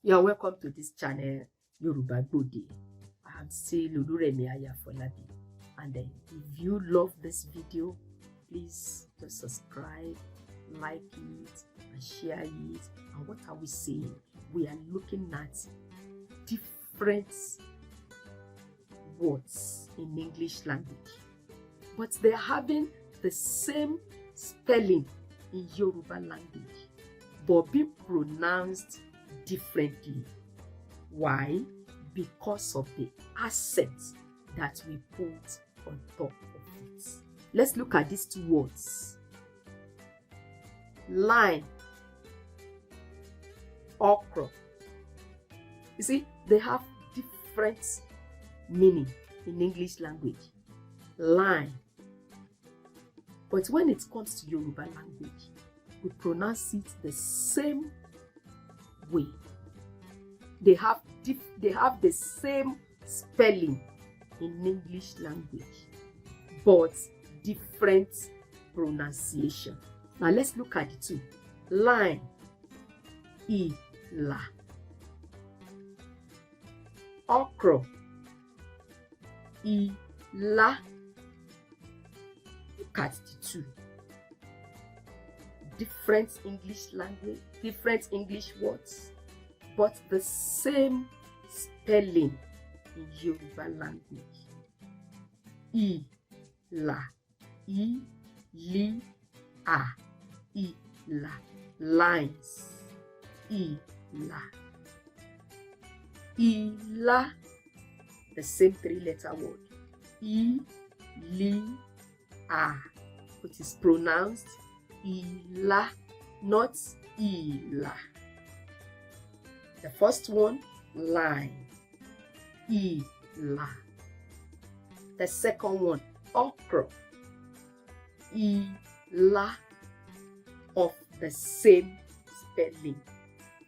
You are welcome to this channel, Yoruba Gbode. I'm still Oluremi Afolabi. And if you love this video, please just subscribe, like it, and share it. And what are we saying? We are looking at different words in English language, but they're having the same spelling in Yoruba language, but being pronounced differently. Why? Because of the accent that we put on top of it. Let's look at these two words. Line, okra. You see, they have different meaning in English language. Line. But when it comes to Yoruba language, we pronounce it the same way. They have the same spelling in English language, but different pronunciation. Now let's look at the two. Line, la. Okra, la. Look at the two. Different English language, different English words, but the same spelling in Yoruba language. La, li, a, la. Lines, la. La, the same three-letter word. A, which is pronounced la, not la. The first one, line, la. The second one, okra, la, of the same spelling.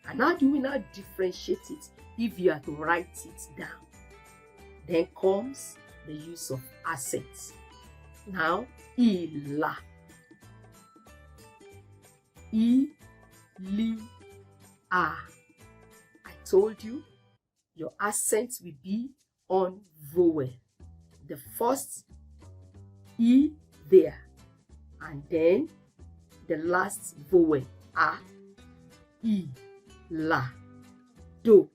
And how do we now differentiate it if you are to write it down? Then comes the use of accents. Now, la. A. I told you your accent will be on vowel. The first E there, and then the last vowel A, E, la, do,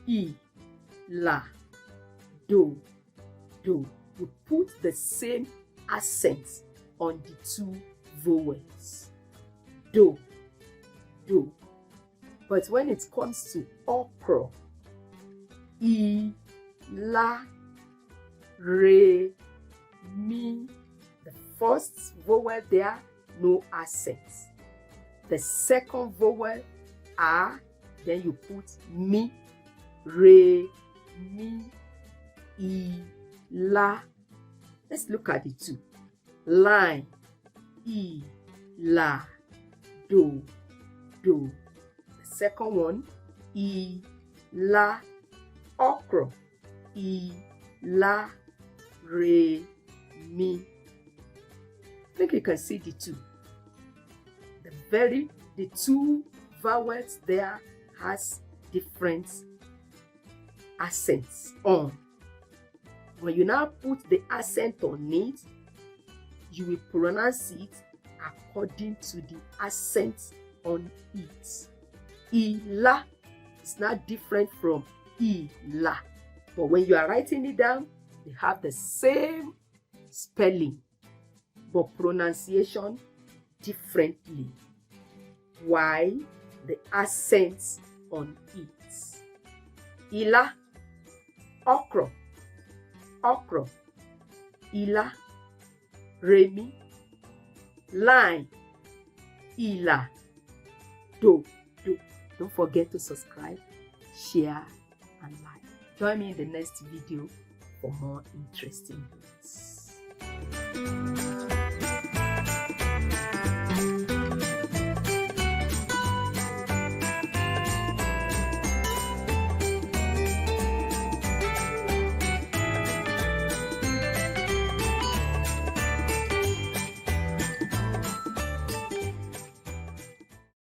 E, la, do. We put the same accent on the two vowels. Do. But when it comes to okra, la, re, mi, the first vowel there, no accent. The second vowel, a, then you put mi, re, mi, la. Let's look at the two. Line, la, do. The second one, la, okra, la, re, mi. I think you can see the two. The two vowels there has different accents on. When you now put the accent on it, you will pronounce it according to the accent on it. La is not different from la, but when you are writing it down, they have the same spelling, but pronunciation differently. Why? The accents on it. Ila, okra, ila, remi, line, ila, do. Don't forget to subscribe, share, and like. Join me in the next video for more interesting videos.